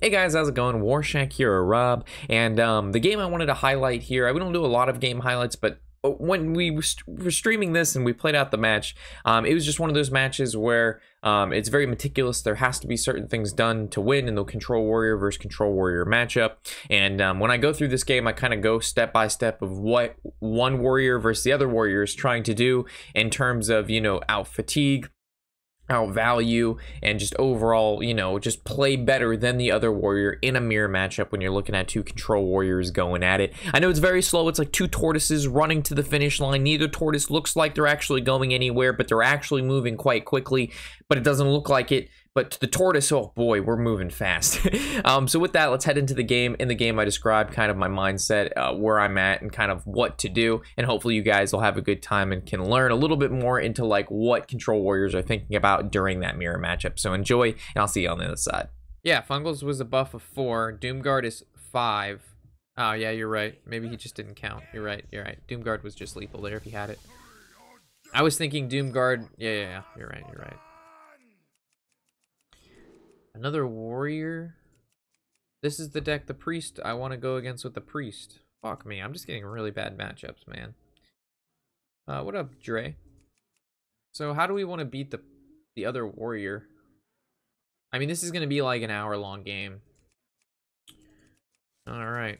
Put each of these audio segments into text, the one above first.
Hey guys, how's it going? Warshack here, or Rob, and the game I wanted to highlight here, we don't do a lot of game highlights, but when we were streaming this and we played out the match, it was just one of those matches where it's very meticulous. There has to be certain things done to win in the Control Warrior versus Control Warrior matchup, and when I go through this game, I kind of go step by step of what one warrior versus the other warrior is trying to do in terms of, you know, out fatigue, out value, and just overall, you know, just play better than the other warrior in a mirror matchup when you're looking at two control warriors going at it. I know it's very slow. It's like two tortoises running to the finish line. Neither tortoise looks like they're actually going anywhere, but they're actually moving quite quickly, but it doesn't look like it. But to the tortoise, oh boy, we're moving fast. So with that, let's head into the game. In the game, I described kind of my mindset, where I'm at, and kind of what to do. And hopefully you guys will have a good time and can learn a little bit more into like what control warriors are thinking about during that mirror matchup. So enjoy, and I'll see you on the other side. Yeah, Fungals was a buff of 4. Doomguard is 5. Oh yeah, you're right. Maybe he just didn't count. You're right. You're right. Doomguard was just lethal there if he had it. I was thinking Doomguard. Yeah. You're right. You're right. Another warrior. This is the deck, the priest. I want to go against with the priest. Fuck me. I'm just getting really bad matchups, man. What up, Dre? So how do we want to beat the other warrior? I mean, this is going to be like an hour-long game. All right.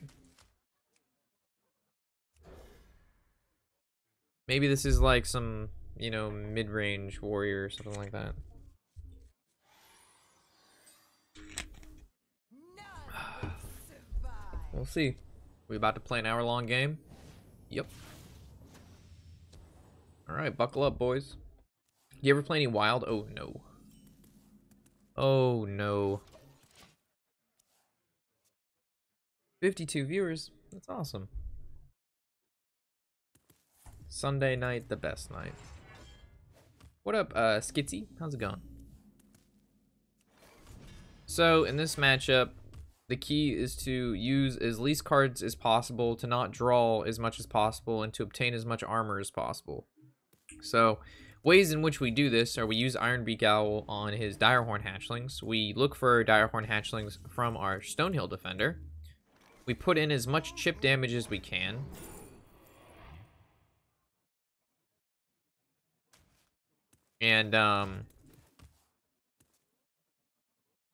Maybe this is like some, you know, mid-range warrior or something like that. We'll see. We about to play an hour-long game? Yep. Alright, buckle up, boys. You ever play any Wild? Oh, no. Oh, no. 52 viewers. That's awesome. Sunday night, the best night. What up, Skitsy? How's it going? So, in this matchup, the key is to use as least cards as possible, to not draw as much as possible, and to obtain as much armor as possible. So, ways in which we do this are we use Ironbeak Owl on his Direhorn Hatchlings. We look for Direhorn Hatchlings from our Stonehill Defender. We put in as much chip damage as we can. And,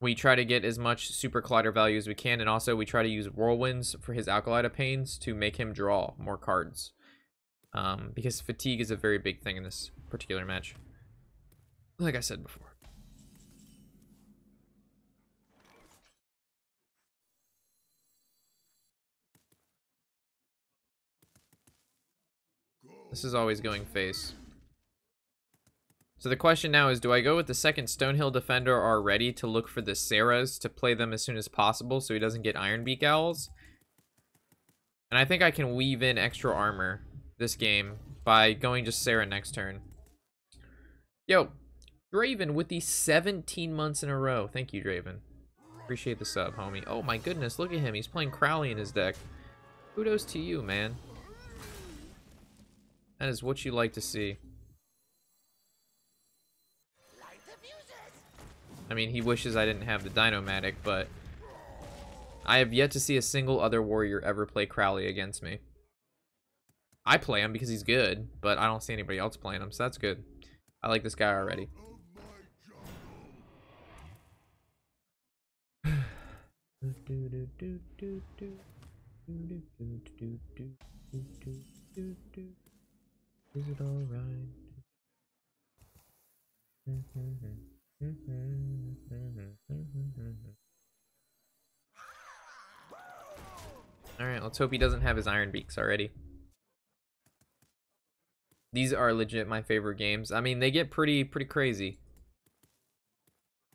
we try to get as much Super Collider value as we can, and also we try to use Whirlwinds for his Alkalita Pains to make him draw more cards. Because fatigue is a very big thing in this particular match, like I said before. This is always going face. So the question now is, do I go with the second Stonehill Defender already to look for the Sarahs to play them as soon as possible so he doesn't get Ironbeak Owls? And I think I can weave in extra armor this game by going just Sarah next turn. Yo, Draven with the 17 months in a row. Thank you, Draven. Appreciate the sub, homie. Oh my goodness, look at him. He's playing Crowley in his deck. Kudos to you, man. That is what you like to see. I mean, he wishes I didn't have the Dinomatic, but I have yet to see a single other warrior ever play Crowley against me. I play him because he's good, but I don't see anybody else playing him, so that's good. I like this guy already. Is it all right? Alright, let's hope he doesn't have his Iron Beaks already. These are legit my favorite games. I mean, they get pretty crazy.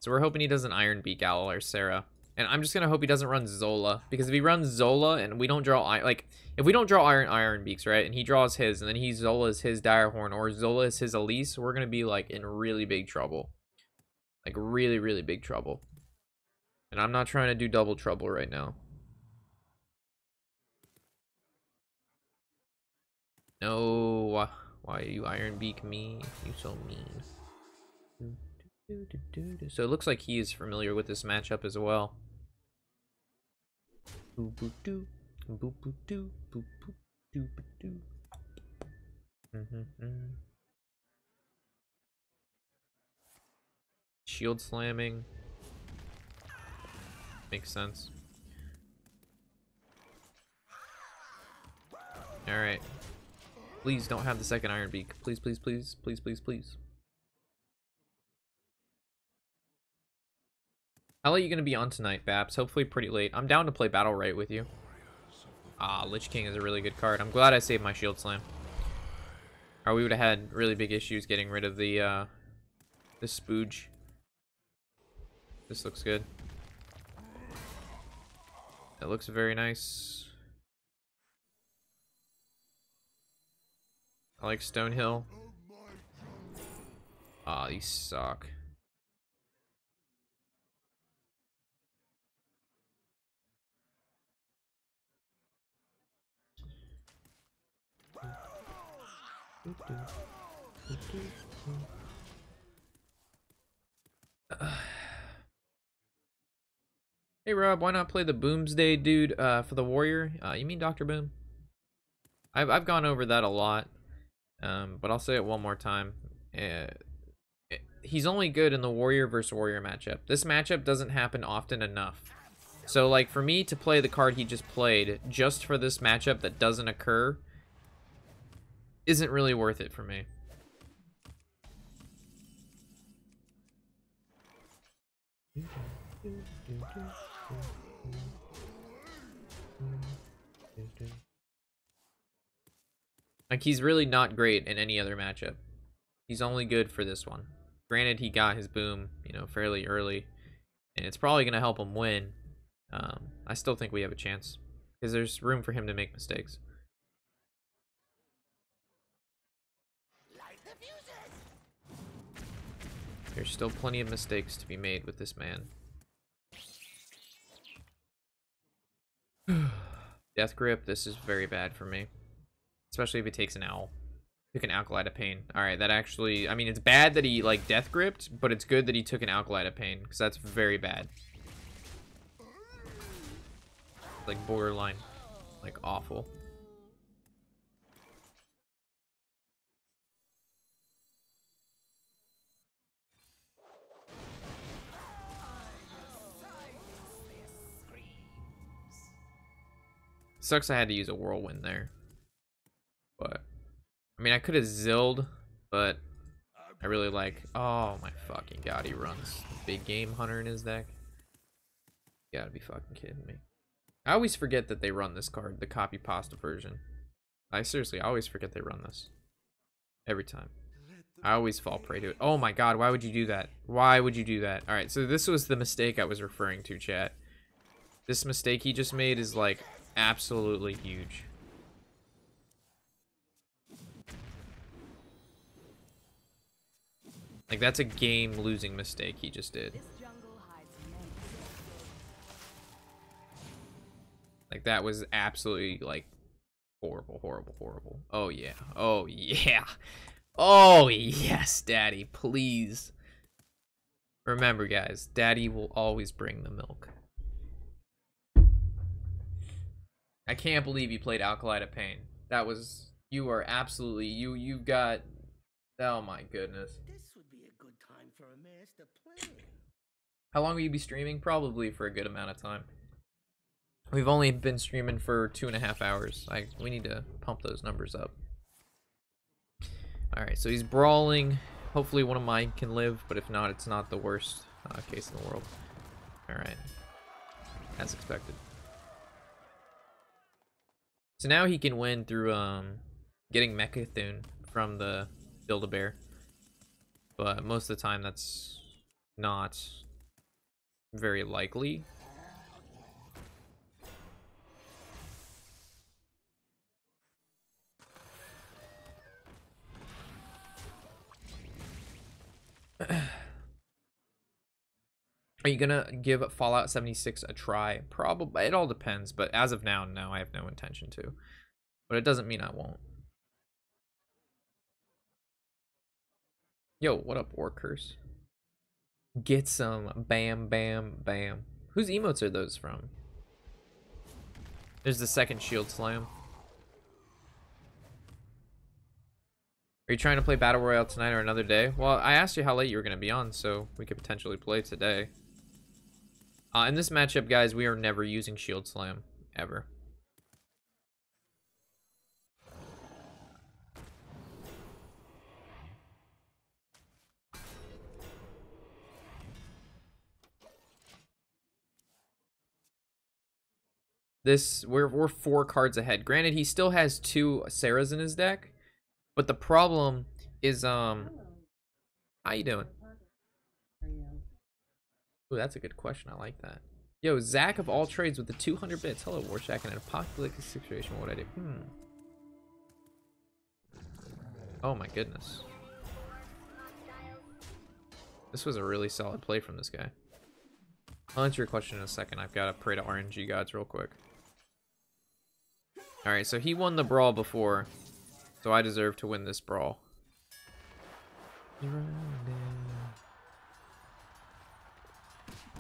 So we're hoping he doesn't Iron Beak Owl or Sarah. And I'm just gonna hope he doesn't run Zola, because if he runs Zola and we don't draw, like, if we don't draw Iron Beaks, right, and he draws his, and then he Zolas his Direhorn, or Zola is his Elise, we're gonna be, like, in really big trouble. Like, really big trouble. And I'm not trying to do double trouble right now. No, why you Iron Beak me? You so mean. So it looks like he is familiar with this matchup as well. Boo boo doo. Boo boo doo. Boo boo doo boo doo. Shield slamming. Makes sense. Alright. Please don't have the second Iron Beak. Please, please, please, please, please, please. How late are you going to be on tonight, Babs? Hopefully pretty late. I'm down to play Battle Right with you. Ah, Lich King is a really good card. I'm glad I saved my Shield Slam. Or we would have had really big issues getting rid of the spooge. This looks good. It looks very nice. I like Stonehill. Ah, these suck. Hey Rob, why not play the Boomsday dude for the warrior? You mean Dr. Boom? I've gone over that a lot, but I'll say it one more time. He's only good in the warrior versus warrior matchup. This matchup doesn't happen often enough. So like for me to play the card he just played just for this matchup that doesn't occur isn't really worth it for me. Like he's really not great in any other matchup. He's only good for this one. Granted, he got his boom, you know, fairly early, and it's probably gonna help him win. I still think we have a chance because there's room for him to make mistakes. There's still plenty of mistakes to be made with this man. Death Grip, this is very bad for me. Especially if he takes an owl. Took an Alkalite of Pain. Alright, that actually... I mean, it's bad that he, like, Death Gripped, but it's good that he took an Alkalite of Pain, because that's very bad. Like, borderline. Like, awful. Sucks I had to use a Whirlwind there. But... I mean, I could have zilled, but I really like... Oh my fucking god, he runs Big Game Hunter in his deck. You gotta be fucking kidding me. I always forget that they run this card, the copy pasta version. I always forget they run this. Every time. I always fall prey to it. Oh my god, why would you do that? Why would you do that? Alright, so this was the mistake I was referring to, chat. This mistake he just made is, like, absolutely huge. Like, that's a game-losing mistake he just did. Like, that was absolutely, like, horrible, horrible, horrible. Oh, yeah. Oh, yeah. Oh, yes, Daddy, please. Remember, guys, Daddy will always bring the milk. I can't believe you played Alkalite of Pain. That was... You are absolutely... You've got... Oh, my goodness. This would be a good time for a master plan. How long will you be streaming? Probably for a good amount of time. We've only been streaming for 2.5 hours. We need to pump those numbers up. Alright, so he's brawling. Hopefully one of mine can live, but if not, it's not the worst case in the world. Alright. As expected. So now he can win through getting Mechathune from the Build-A-Bear. But most of the time that's not very likely. Are you gonna give Fallout 76 a try? Probably. It all depends, but as of now, no, I have no intention to. But it doesn't mean I won't. Yo, what up, War Curse? Get some bam, bam, bam. Whose emotes are those from? There's the second shield slam. Are you trying to play Battle Royale tonight or another day? Well, I asked you how late you were going to be on, so we could potentially play today. In this matchup, guys, we are never using shield slam. Ever. We're 4 cards ahead. Granted, he still has 2 Sarahs in his deck, but the problem is how you doing? Ooh, that's a good question. I like that. Yo, Zach of all trades with the 200 bits. Hello, Warshak. In an apocalyptic situation, what would I do? Oh my goodness. This was a really solid play from this guy. I'll answer your question in a second. I've got to pray to RNG gods real quick. Alright, so he won the brawl before, so I deserve to win this brawl.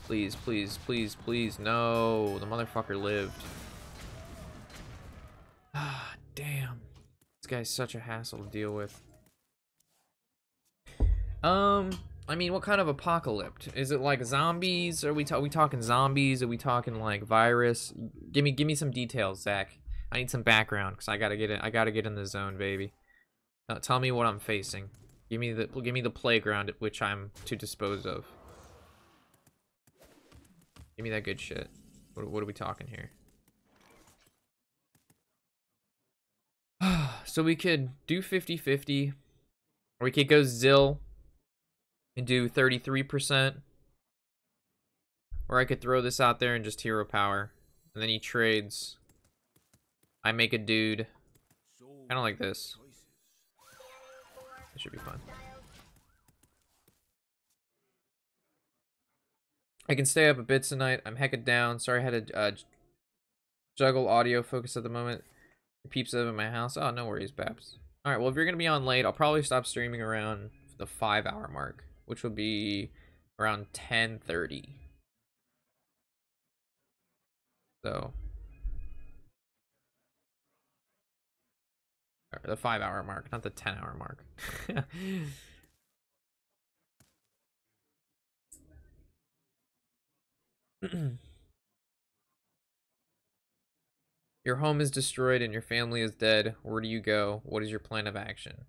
Please, please, please, please. No, the motherfucker lived. Ah, damn. This guy's such a hassle to deal with. I mean, what kind of apocalypse? Is it like zombies? Are we talking zombies? Are we talking like virus? Give me some details, Zach. I need some background because I gotta get in the zone, baby. Tell me what I'm facing. Give me the playground at which I'm to dispose of. Give me that good shit. What are we talking here? So we could do 50-50, or we could go Zill and do 33%, or I could throw this out there and just hero power, and then he trades. I make a dude. Kind of like this. It should be fun. I can stay up a bit tonight. I'm hecka down. Sorry I had to juggle audio focus at the moment. The peeps live in my house. Oh, no worries, Babs. Alright, well, if you're going to be on late, I'll probably stop streaming around the 5-hour mark, which will be around 10:30. So, the 5-hour mark, not the 10-hour mark. Your home is destroyed and your family is dead. Where do you go? What is your plan of action?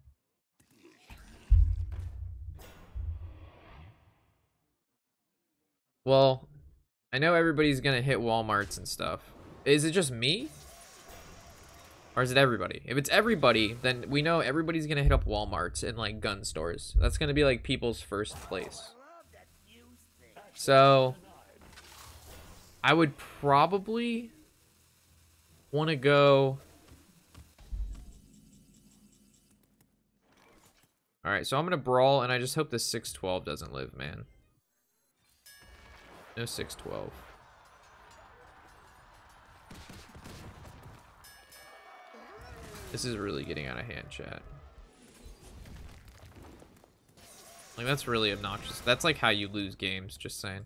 Well, I know everybody's gonna hit Walmarts and stuff. Is it just me? Or is it everybody? If it's everybody, then we know everybody's gonna hit up Walmarts and like gun stores. That's gonna be like people's first place. So I would probably want to go. All right, so I'm gonna brawl, and I just hope the 612 doesn't live, man. No 612. This is really getting out of hand, chat. Like, that's really obnoxious. That's like how you lose games, just saying.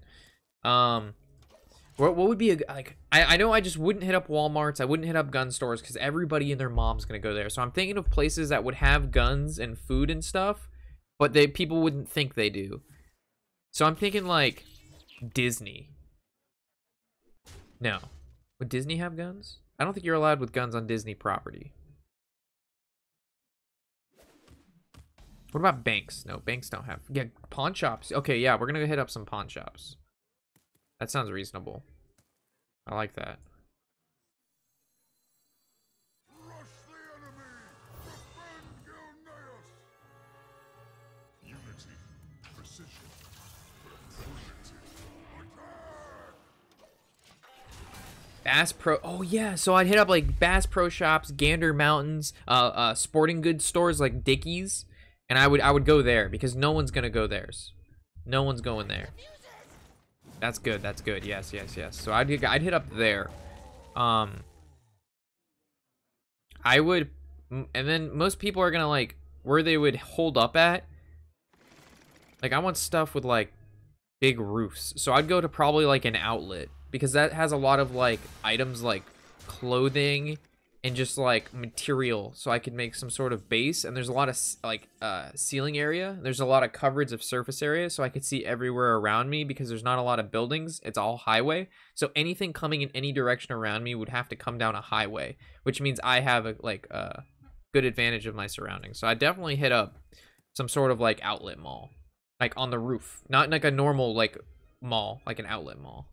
What would be a, like, I know I just wouldn't hit up Walmarts, I wouldn't hit up gun stores because everybody and their mom's gonna go there. So I'm thinking of places that would have guns and food and stuff, but people wouldn't think they do. So I'm thinking like Disney. No. Would Disney have guns? I don't think you're allowed with guns on Disney property. What about banks? No, banks don't have. Yeah, pawn shops. Okay, yeah, we're gonna go hit up some pawn shops. That sounds reasonable. I like that. Rush the enemy! Defend Gilneas! Unity, precision, Bass Pro. Oh yeah, so I'd hit up like Bass Pro Shops, Gander Mountains, sporting goods stores like Dickies, and I would go there because no one's gonna go theirs. No one's going there. That's good. That's good. Yes, yes, yes. So I'd hit up there. I would, and then most people are gonna like where they would hold up at. Like I want stuff with like big roofs, so I'd go to probably like an outlet because that has a lot of like items like clothing and just like material so I could make some sort of base. And there's a lot of like ceiling area. There's a lot of coverage of surface area so I could see everywhere around me because there's not a lot of buildings. It's all highway. So anything coming in any direction around me would have to come down a highway, which means I have a good advantage of my surroundings. So I definitely hit up some sort of like outlet mall, like on the roof, not like a normal like mall, like an outlet mall.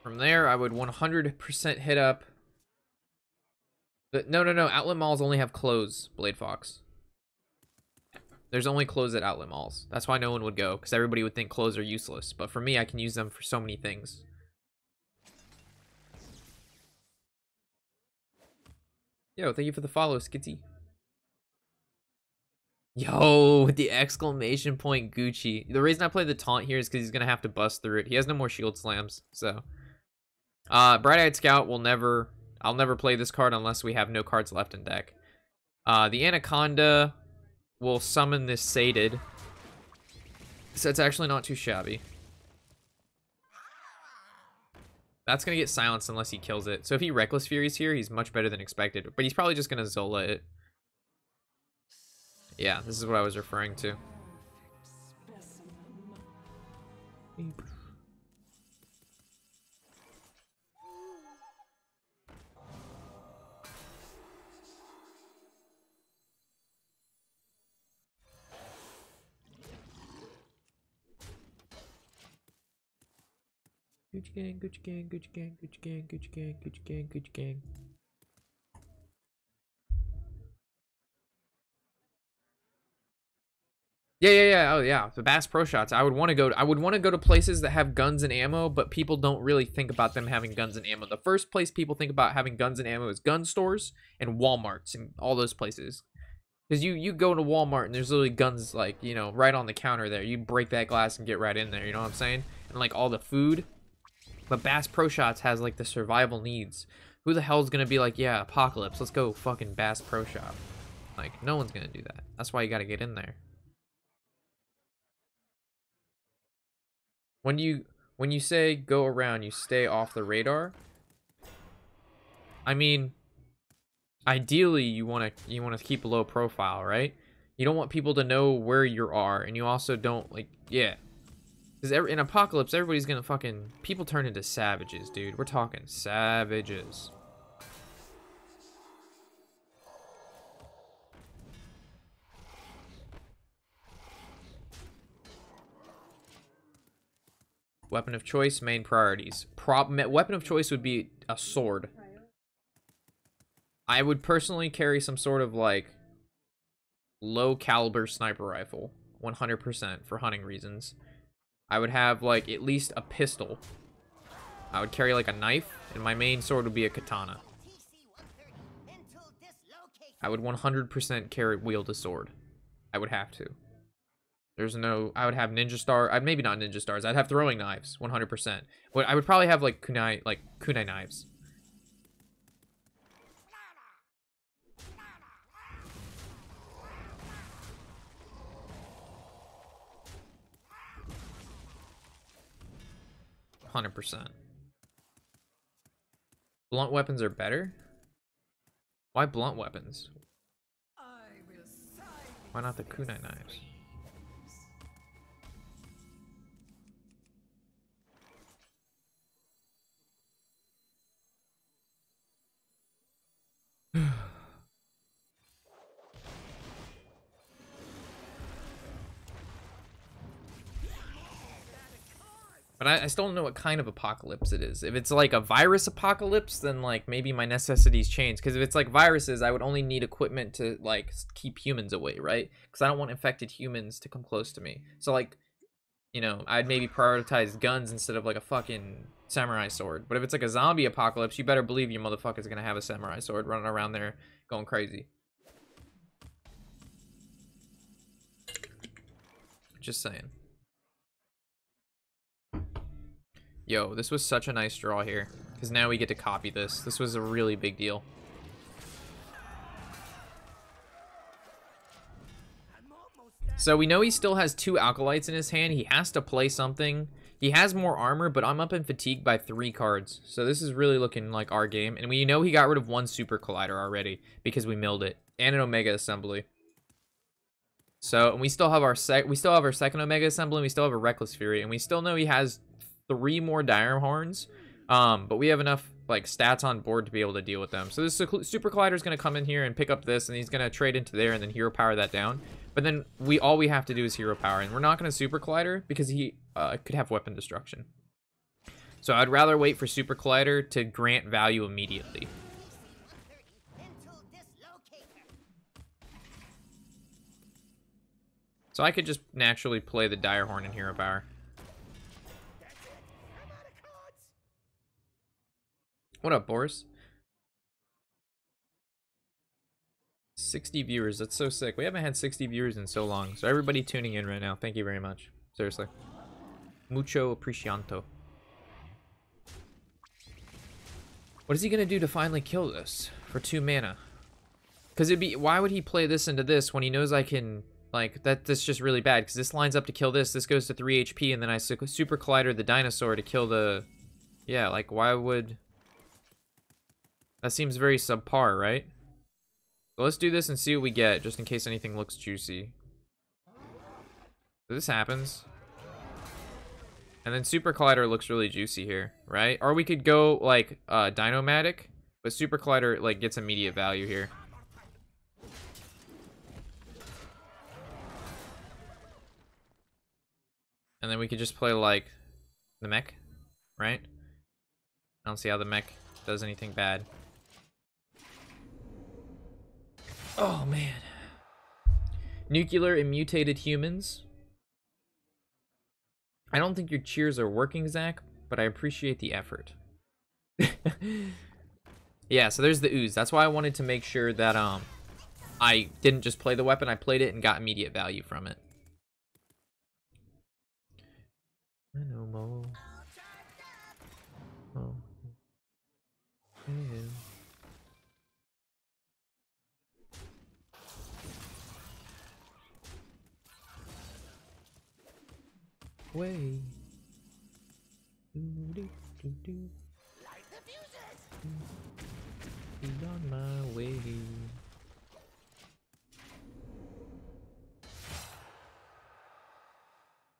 From there, I would 100% hit up. No, outlet malls only have clothes, Blade Fox. There's only clothes at outlet malls. That's why no one would go, because everybody would think clothes are useless. But for me, I can use them for so many things. Yo, thank you for the follow, Skitty. Yo, with the exclamation point Gucci. The reason I play the taunt here is because he's going to have to bust through it. He has no more shield slams, so... Bright-Eyed Scout will never... I'll never play this card unless we have no cards left in deck. The Anaconda will summon this Sated. So it's actually not too shabby. That's going to get silenced unless he kills it. So if he Reckless Furies here, he's much better than expected. But he's probably just going to Zola it. Yeah, this is what I was referring to. Gucci gang, Gucci gang, Gucci gang, Gucci gang, Gucci gang, Gucci gang, Gucci gang. Yeah. Oh yeah, the Bass Pro Shots. I would want to go to places that have guns and ammo, but people don't really think about them having guns and ammo. The first place people think about having guns and ammo is gun stores and Walmarts and all those places. Because you go to Walmart and there's literally guns like, you know, right on the counter there. You break that glass and get right in there, you know what I'm saying? And like all the food. But Bass Pro Shots has like the survival needs. Who the hell's gonna be like, yeah, Apocalypse, let's go fucking Bass Pro Shop? Like, no one's gonna do that. That's why you gotta get in there. When you say go around, you stay off the radar. I mean, ideally you wanna keep a low profile, right? You don't want people to know where you are, and you also don't like, yeah. Because in Apocalypse, everybody's gonna fucking... People turn into savages, dude. We're talking savages. Weapon of choice, main priorities. Weapon of choice would be a sword. I would personally carry some sort of, like, low caliber sniper rifle. 100% for hunting reasons. I would have, like, at least a pistol. I would carry, like, a knife, and my main sword would be a katana. I would 100% wield a sword. I would have to. There's no... I would have ninja star... maybe not ninja stars. I'd have throwing knives, 100%. But I would probably have, like, kunai knives. %. Blunt weapons are better? Why blunt weapons? Why not the kunai knives? But I still don't know what kind of apocalypse it is. If it's like a virus apocalypse, then like maybe my necessities change. Because if it's like viruses, I would only need equipment to like keep humans away, right? Because I don't want infected humans to come close to me. So like, you know, I'd maybe prioritize guns instead of like a fucking samurai sword. But if it's like a zombie apocalypse, you better believe your motherfucker's gonna have a samurai sword running around there going crazy. Just saying. Yo, this was such a nice draw here. Because now we get to copy this. This was a really big deal. So we know he still has 2 Alkalites in his hand. He has to play something. He has more armor, but I'm up in fatigue by 3 cards. So this is really looking like our game. And we know he got rid of 1 Super Collider already because we milled it. And an Omega Assembly. So and we still have our second Omega Assembly, and we still have a Reckless Fury, and we still know he has 3 more Dire Horns. But we have enough like stats on board to be able to deal with them. So this Super Collider is going to come in here and pick up this, and he's going to trade into there and then hero power that down. But then all we have to do is hero power, and we're not going to Super Collider because he could have weapon destruction. So I'd rather wait for Super Collider to grant value immediately. So I could just naturally play the Dire Horn and hero power. What up, Boris? 60 viewers. That's so sick. We haven't had 60 viewers in so long. So everybody tuning in right now, thank you very much. Seriously. Mucho aprecianto. What is he going to do to finally kill this for 2 mana? Because why would he play this into this when he knows I can... Like, that's just really bad, because this lines up to kill this. This goes to 3 HP, and then I Super Collider the dinosaur to kill the... Yeah, like, why would... That seems very subpar, right? So let's do this and see what we get, just in case anything looks juicy. So this happens. And then Super Collider looks really juicy here, right? Or we could go, like, Dinomatic, but Super Collider, like, gets immediate value here. And then we could just play, like, the mech, right? I don't see how the mech does anything bad. Oh, man. Nuclear and mutated humans. I don't think your cheers are working, Zach, but I appreciate the effort. Yeah, so there's the ooze. That's why I wanted to make sure that I didn't just play the weapon. I played it and got immediate value from it. I know more. Oh. Yeah. Way. Light the fuses! Be on my way.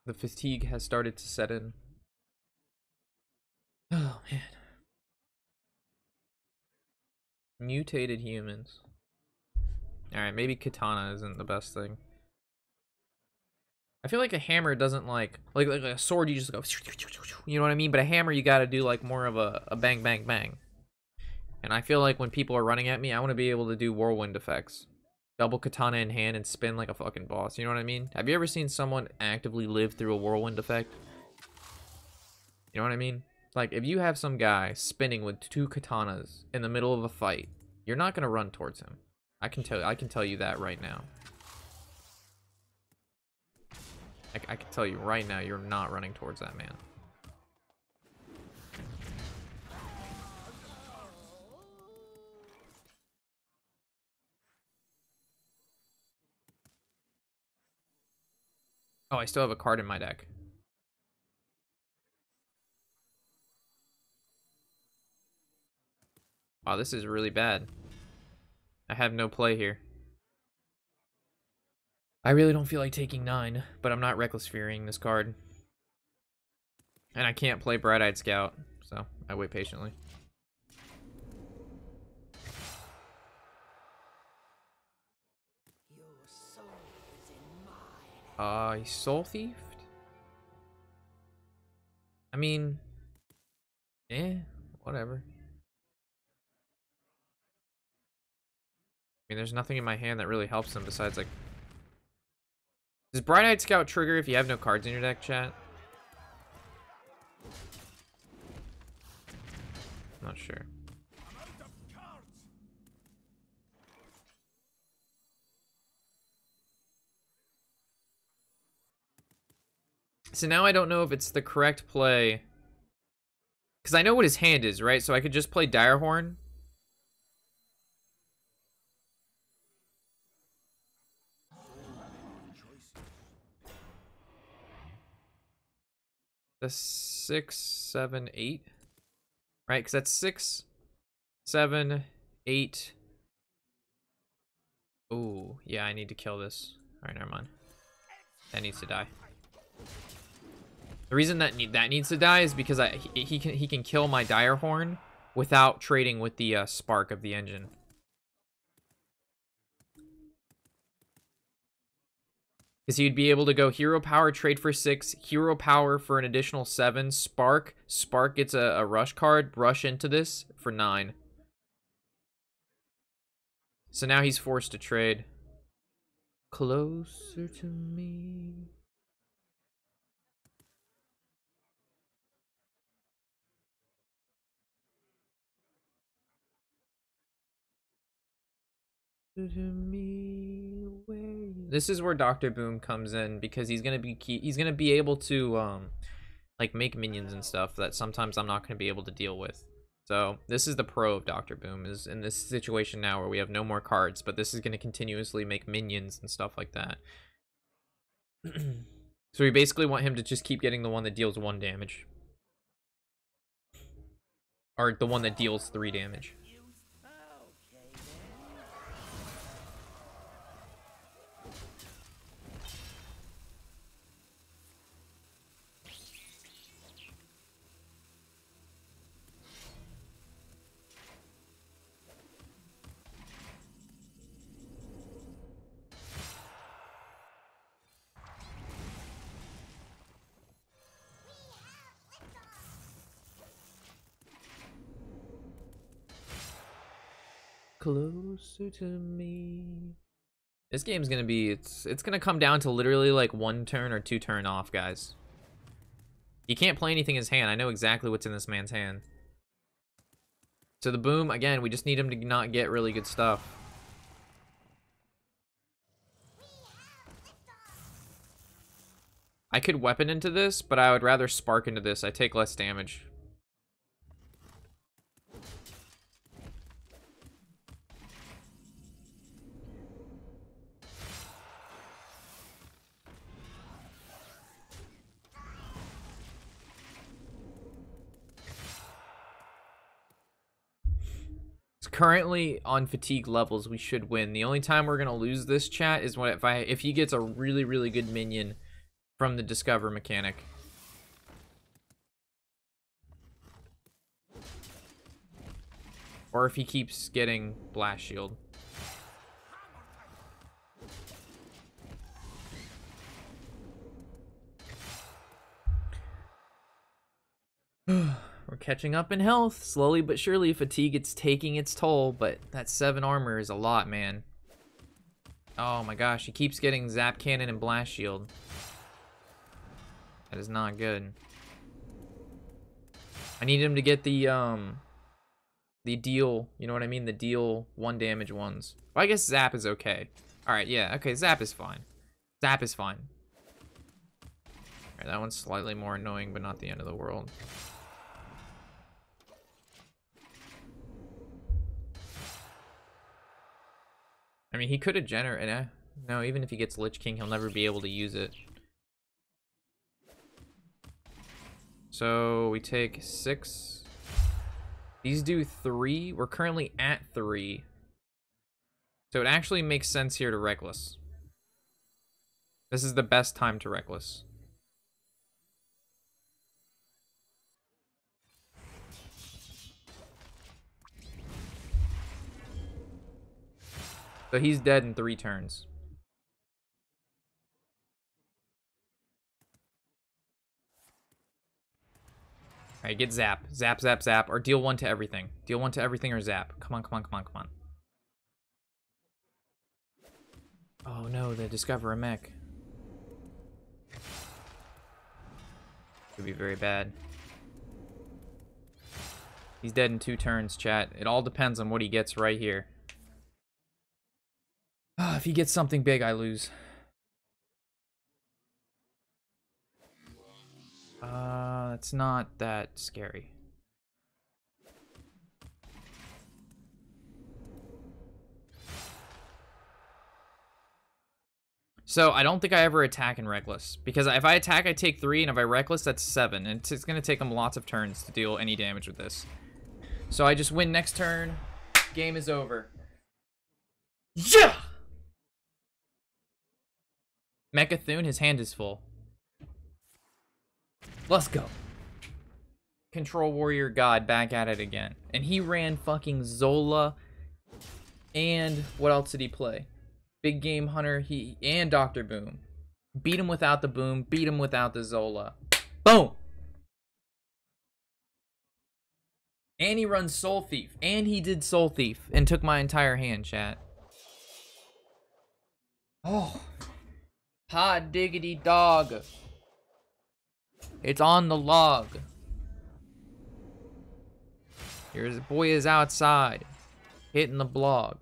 The fatigue has started to set in. Oh, man. Mutated humans. Alright, maybe katana isn't the best thing. I feel like a hammer doesn't like a sword, you just go, you know what I mean? But a hammer, you gotta do like more of a bang, bang, bang. And I feel like when people are running at me, I want to be able to do whirlwind effects. Double katana in hand and spin like a fucking boss, you know what I mean? Have you ever seen someone actively live through a whirlwind effect? You know what I mean? Like, if you have some guy spinning with 2 katanas in the middle of a fight, you're not gonna run towards him. I can tell you that right now. I can tell you right now, you're not running towards that man. Oh, I still have a card in my deck. Oh, this is really bad. I have no play here. I really don't feel like taking 9, but I'm not Reckless Furying this card. And I can't play Bright-Eyed Scout, so I wait patiently. Your soul is in mine. He's Soul Thiefed? I mean, whatever. I mean, there's nothing in my hand that really helps him besides, like... Does Bright-Eyed Scout trigger if you have no cards in your deck, chat? I'm not sure. So now I don't know if it's the correct play. Because I know what his hand is, right? So I could just play Direhorn. The 6, 7, 8. Right? Because that's 6, 7, 8. Ooh, yeah, I need to kill this. Alright, never mind. That needs to die. The reason that needs to die is because he can kill my Direhorn without trading with the spark of the engine. Because he'd be able to go hero power, trade for 6, hero power for an additional 7, spark. Spark gets a rush card, rush into this for 9. So now he's forced to trade. Closer to me. This is where Dr. Boom comes in, because he's gonna be able to like make minions and stuff that sometimes I'm not gonna be able to deal with. So this is the pro of Dr. Boom, is in this situation now where we have no more cards, but this is gonna continuously make minions and stuff like that. So we basically want him to just keep getting the one that deals 1 damage. Or the one that deals 3 damage. Closer to me. This game's gonna be, it's gonna come down to literally like 1 turn or 2 turn off, guys. He can't play anything in his hand. I know exactly what's in this man's hand. So the Boom, again, we just need him to not get really good stuff. I could weapon into this, but I would rather spark into this. I take less damage. Currently on fatigue levels, we should win. The only time we're gonna lose this, chat, is when if he gets a really good minion from the discover mechanic. Or if he keeps getting blast shield. We're catching up in health. Slowly but surely, fatigue, it's taking its toll, but that 7 armor is a lot, man. Oh my gosh, he keeps getting zap cannon and blast shield. That is not good. I need him to get the deal, you know what I mean? The deal 1 damage ones. Well, I guess zap is okay. Alright, yeah, okay, zap is fine. Zap is fine. Alright, that one's slightly more annoying, but not the end of the world. I mean, he could have generated. No, even if he gets Lich King, he'll never be able to use it. So we take 6. These do 3. We're currently at 3. So it actually makes sense here to Reckless. This is the best time to Reckless. So he's dead in 3 turns. Alright, get zap. Zap, zap, zap. Or deal 1 to everything. Deal 1 to everything or zap. Come on, come on, come on, come on. Oh no, they discover a mech. Could be very bad. He's dead in 2 turns, chat. It all depends on what he gets right here. If he gets something big, I lose. That's not that scary. So I don't think I ever attack in Reckless, because if I attack, I take 3, and if I Reckless, that's 7, and it's going to take him lots of turns to deal any damage with this. So I just win next turn. Game is over. Yeah! Mechathune, his hand is full. Let's go. Control Warrior God back at it again. And he ran fucking Zola. And what else did he play? Big Game Hunter, and Dr. Boom. Beat him without the Boom, beat him without the Zola. Boom! And he runs Soul Thief. And he did Soul Thief and took my entire hand, chat. Oh. Hot diggity dog. It's on the log. Here's boy is outside. Hitting the blog.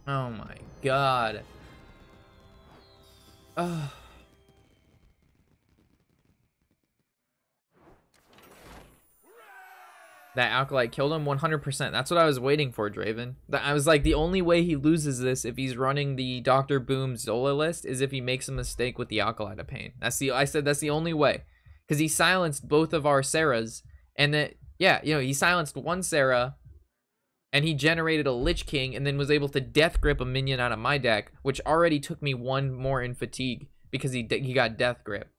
Oh my god. Ugh. That Alkalite killed him 100%. That's what I was waiting for, Draven. I was like, the only way he loses this if he's running the Dr. Boom Zola list is if he makes a mistake with the Alkalite of Pain. I said that's the only way. Because he silenced both of our Sarahs. And then, yeah, you know, he silenced one Sarah. And he generated a Lich King and then was able to Death Grip a minion out of my deck, which already took me 1 more in fatigue because he got Death Grip.